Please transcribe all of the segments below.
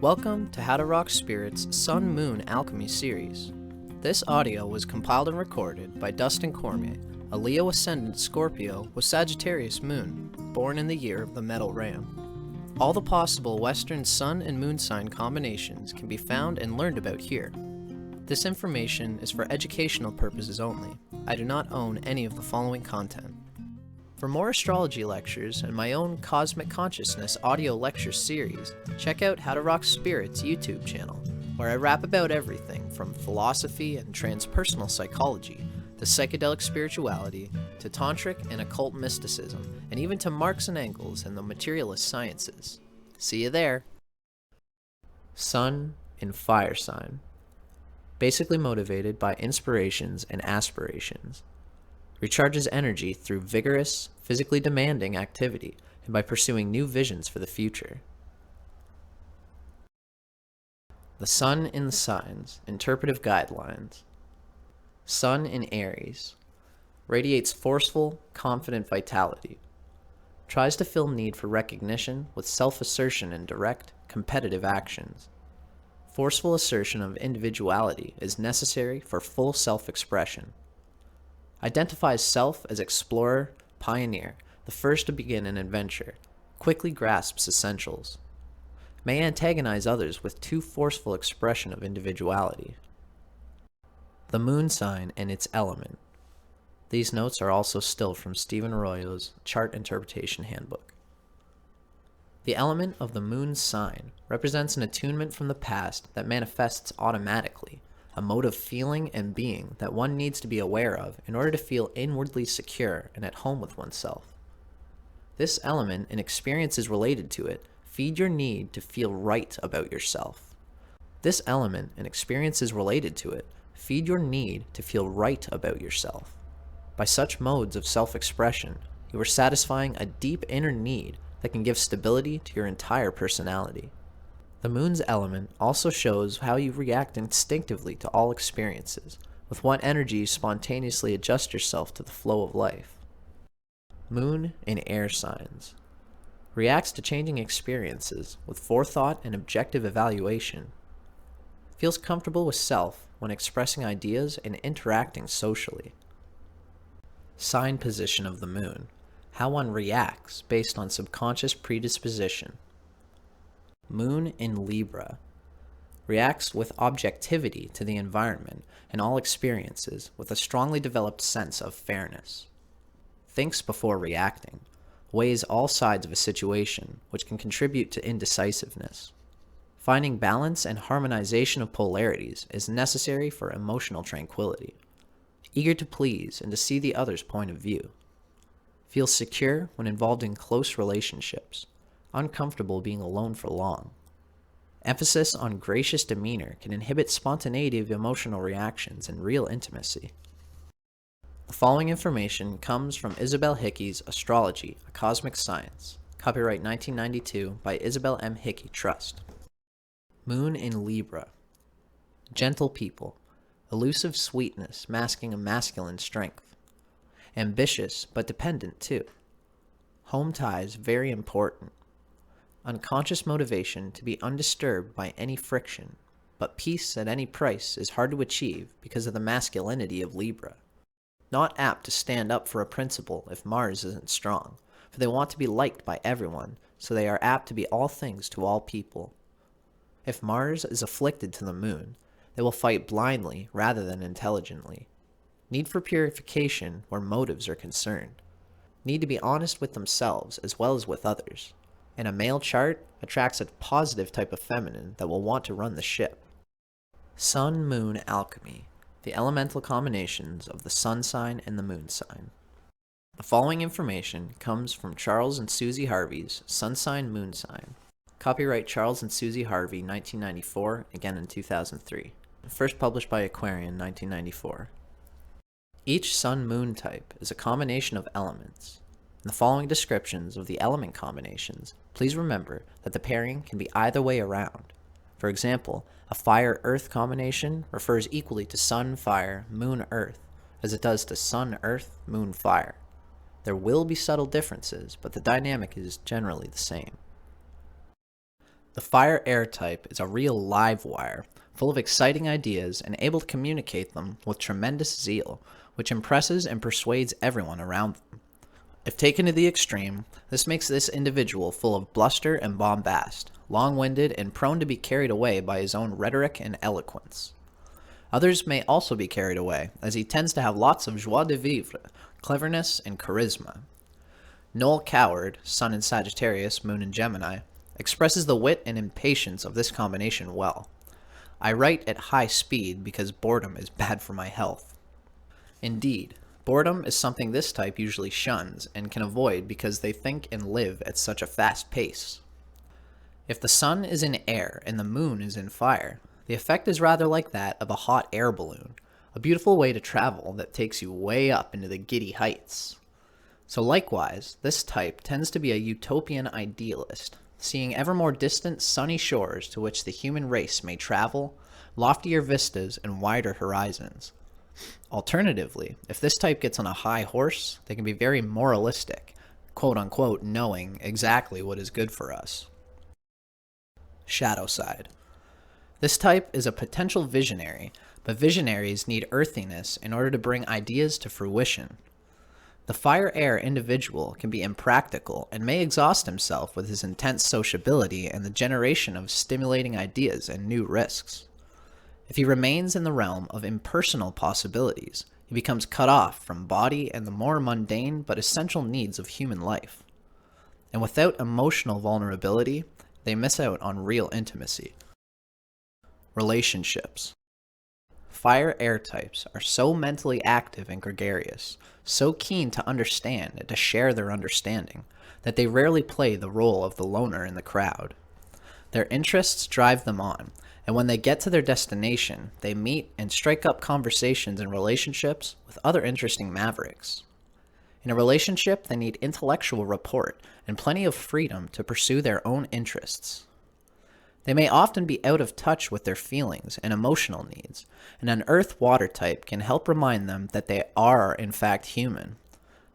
Welcome to How to Rock Spirit's Sun Moon Alchemy series. This audio was compiled and recorded by Dustin Cormier, a Leo Ascendant Scorpio with Sagittarius Moon, born in the year of the Metal Ram. All the possible Western Sun and Moon sign combinations can be found and learned about here. This information is for educational purposes only. I do not own any of the following content. For more astrology lectures and my own Cosmic Consciousness audio lecture series, check out How to Rock Spirit's YouTube channel, where I rap about everything from philosophy and transpersonal psychology, to psychedelic spirituality, to tantric and occult mysticism, and even to Marx and Engels and the materialist sciences. See you there! Sun in Fire Sign. Basically motivated by inspirations and aspirations. Recharges energy through vigorous, physically demanding activity and by pursuing new visions for the future. The Sun in the Signs, Interpretive Guidelines. Sun in Aries. Radiates forceful, confident vitality. Tries to fill need for recognition with self-assertion and direct, competitive actions. Forceful assertion of individuality is necessary for full self-expression. Identifies self as explorer, pioneer, the first to begin an adventure, quickly grasps essentials. May antagonize others with too forceful expression of individuality. The Moon Sign and its Element. These notes are also still from Stephen Arroyo's Chart Interpretation Handbook. The element of the Moon's sign represents an attunement from the past that manifests automatically, a mode of feeling and being that one needs to be aware of in order to feel inwardly secure and at home with oneself. This element and experiences related to it feed your need to feel right about yourself. This element and experiences related to it feed your need to feel right about yourself. By such modes of self-expression, you are satisfying a deep inner need that can give stability to your entire personality. The Moon's element also shows how you react instinctively to all experiences, with what energy you spontaneously adjust yourself to the flow of life. Moon in Air Signs. Reacts to changing experiences with forethought and objective evaluation. Feels comfortable with self when expressing ideas and interacting socially. Sign position of the Moon. How one reacts based on subconscious predisposition. Moon in Libra. Reacts with objectivity to the environment and all experiences with a strongly developed sense of fairness. Thinks before reacting. Weighs all sides of a situation, which can contribute to indecisiveness. Finding balance and harmonization of polarities is necessary for emotional tranquility. Eager to please and to see the other's point of view. Feels secure when involved in close relationships. Uncomfortable being alone for long. Emphasis on gracious demeanor can inhibit spontaneity of emotional reactions and real intimacy. The following information comes from Isabel Hickey's Astrology, a Cosmic Science, copyright 1992 by Isabel M. Hickey Trust. Moon in Libra. Gentle people. Elusive sweetness masking a masculine strength. Ambitious but dependent too. Home ties very important. Unconscious motivation to be undisturbed by any friction, but peace at any price is hard to achieve because of the masculinity of Libra. Not apt to stand up for a principle if Mars isn't strong, for they want to be liked by everyone, so they are apt to be all things to all people. If Mars is afflicted to the Moon, they will fight blindly rather than intelligently. Need for purification where motives are concerned. Need to be honest with themselves as well as with others. And a male chart attracts a positive type of feminine that will want to run the ship. Sun-Moon Alchemy. The elemental combinations of the Sun sign and the Moon sign. The following information comes from Charles and Susie Harvey's Sun Sign Moon Sign. Copyright Charles and Susie Harvey, 1994, again in 2003. First published by Aquarian, 1994. Each Sun-Moon type is a combination of elements. In the following descriptions of the element combinations, please remember that the pairing can be either way around. For example, a Fire-Earth combination refers equally to Sun-Fire, Moon-Earth, as it does to Sun-Earth, Moon-Fire. There will be subtle differences, but the dynamic is generally the same. The fire-air type is a real live wire, full of exciting ideas and able to communicate them with tremendous zeal, which impresses and persuades everyone around them. If taken to the extreme, this makes this individual full of bluster and bombast, long-winded and prone to be carried away by his own rhetoric and eloquence. Others may also be carried away, as he tends to have lots of joie de vivre, cleverness, and charisma. Noel Coward, Sun in Sagittarius, Moon in Gemini, expresses the wit and impatience of this combination well. I write at high speed because boredom is bad for my health. Indeed, boredom is something this type usually shuns and can avoid because they think and live at such a fast pace. If the sun is in air and the moon is in fire, the effect is rather like that of a hot air balloon, a beautiful way to travel that takes you way up into the giddy heights. So likewise, this type tends to be a utopian idealist, seeing ever more distant sunny shores to which the human race may travel, loftier vistas and wider horizons. Alternatively, if this type gets on a high horse, they can be very moralistic, quote-unquote knowing exactly what is good for us. Shadow side. This type is a potential visionary, but visionaries need earthiness in order to bring ideas to fruition. The fire-air individual can be impractical and may exhaust himself with his intense sociability and the generation of stimulating ideas and new risks. If he remains in the realm of impersonal possibilities, he becomes cut off from body and the more mundane but essential needs of human life. And without emotional vulnerability, they miss out on real intimacy. Relationships. Fire-air types are so mentally active and gregarious, so keen to understand and to share their understanding, that they rarely play the role of the loner in the crowd. Their interests drive them on, and when they get to their destination, they meet and strike up conversations and relationships with other interesting mavericks. In a relationship, they need intellectual rapport and plenty of freedom to pursue their own interests. They may often be out of touch with their feelings and emotional needs, and an earth-water type can help remind them that they are, in fact, human.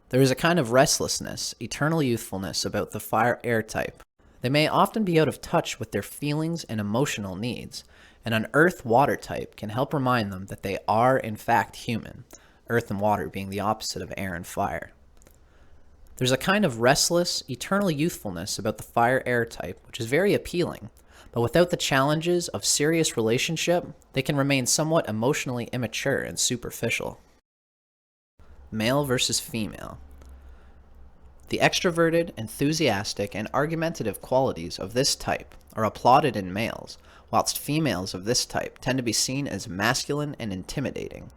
There is a kind of restlessness, eternal youthfulness about the fire-air type. They may often be out of touch with their feelings and emotional needs, and an earth-water type can help remind them that they are, in fact, human, earth and water being the opposite of air and fire. There's a kind of restless, eternal youthfulness about the fire-air type, which is very appealing, but without the challenges of serious relationship, they can remain somewhat emotionally immature and superficial. Male versus female. The extroverted, enthusiastic, and argumentative qualities of this type are applauded in males, whilst females of this type tend to be seen as masculine and intimidating.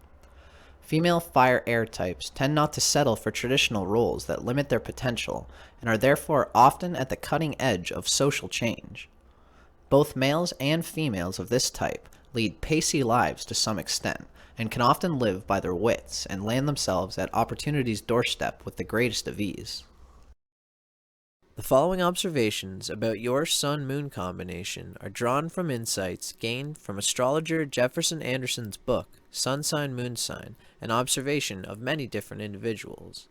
Female fire-air types tend not to settle for traditional roles that limit their potential and are therefore often at the cutting edge of social change. Both males and females of this type lead pacey lives to some extent, and can often live by their wits and land themselves at opportunity's doorstep with the greatest of ease. The following observations about your Sun-Moon combination are drawn from insights gained from astrologer Jefferson Anderson's book, Sun Sign, Moon Sign, an observation of many different individuals.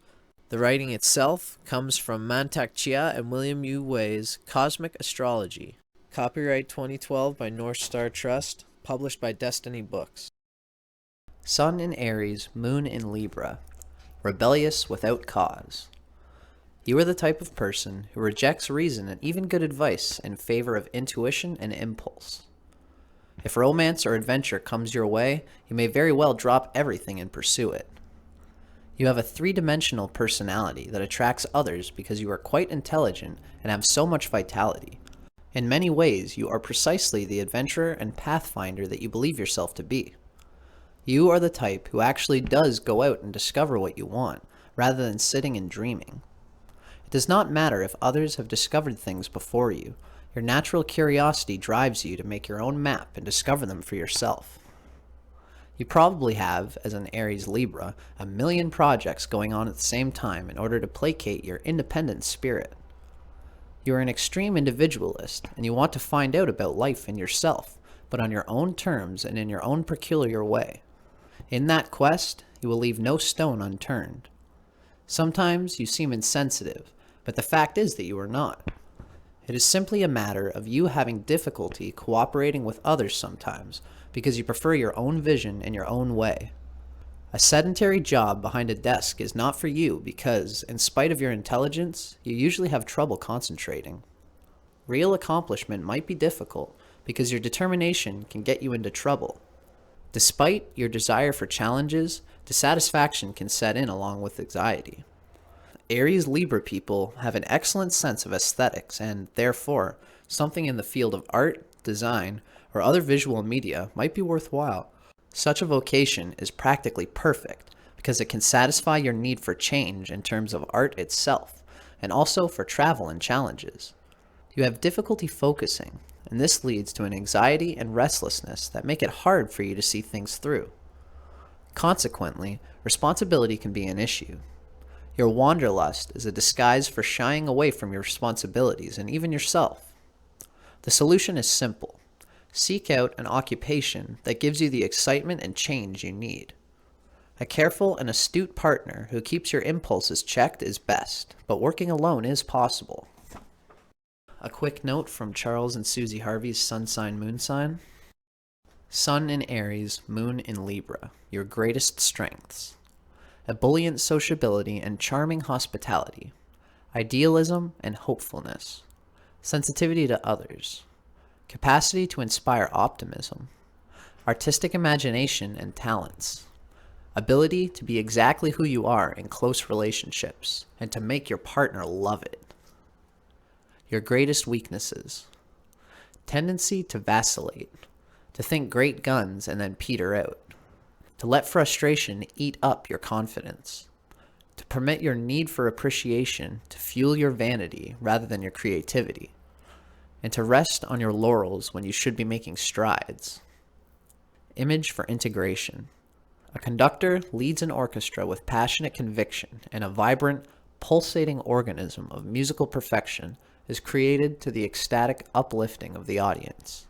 The writing itself comes from Mantak Chia and William Yu Wei's Cosmic Astrology. Copyright 2012 by North Star Trust, published by Destiny Books. Sun in Aries, Moon in Libra. Rebellious without cause. You are the type of person who rejects reason and even good advice in favor of intuition and impulse. If romance or adventure comes your way, you may very well drop everything and pursue it. You have a three-dimensional personality that attracts others because you are quite intelligent and have so much vitality. In many ways, you are precisely the adventurer and pathfinder that you believe yourself to be. You are the type who actually does go out and discover what you want, rather than sitting and dreaming. It does not matter if others have discovered things before you. Your natural curiosity drives you to make your own map and discover them for yourself. You probably have, as an Aries Libra, a million projects going on at the same time in order to placate your independent spirit. You are an extreme individualist, and you want to find out about life and yourself, but on your own terms and in your own peculiar way. In that quest, you will leave no stone unturned. Sometimes you seem insensitive, but the fact is that you are not. It is simply a matter of you having difficulty cooperating with others sometimes because you prefer your own vision and your own way. A sedentary job behind a desk is not for you because, in spite of your intelligence, you usually have trouble concentrating. Real accomplishment might be difficult because your determination can get you into trouble. Despite your desire for challenges, dissatisfaction can set in along with anxiety. Aries Libra people have an excellent sense of aesthetics and, therefore, something in the field of art, design, or other visual media might be worthwhile. Such a vocation is practically perfect because it can satisfy your need for change in terms of art itself, and also for travel and challenges. You have difficulty focusing, and this leads to an anxiety and restlessness that make it hard for you to see things through. Consequently, responsibility can be an issue. Your wanderlust is a disguise for shying away from your responsibilities and even yourself. The solution is simple. Seek out an occupation that gives you the excitement and change you need. A careful and astute partner who keeps your impulses checked is best, but working alone is possible. A quick note from Charles and Susie Harvey's Sun Sign Moon Sign. Sun in Aries, Moon in Libra, your greatest strengths. Ebullient sociability and charming hospitality, idealism and hopefulness, sensitivity to others, capacity to inspire optimism, artistic imagination and talents, ability to be exactly who you are in close relationships and to make your partner love it. Your greatest weaknesses, tendency to vacillate, to think great guns and then peter out, to let frustration eat up your confidence, to permit your need for appreciation to fuel your vanity rather than your creativity, and to rest on your laurels when you should be making strides. Image for integration. A conductor leads an orchestra with passionate conviction, and a vibrant, pulsating organism of musical perfection is created to the ecstatic uplifting of the audience.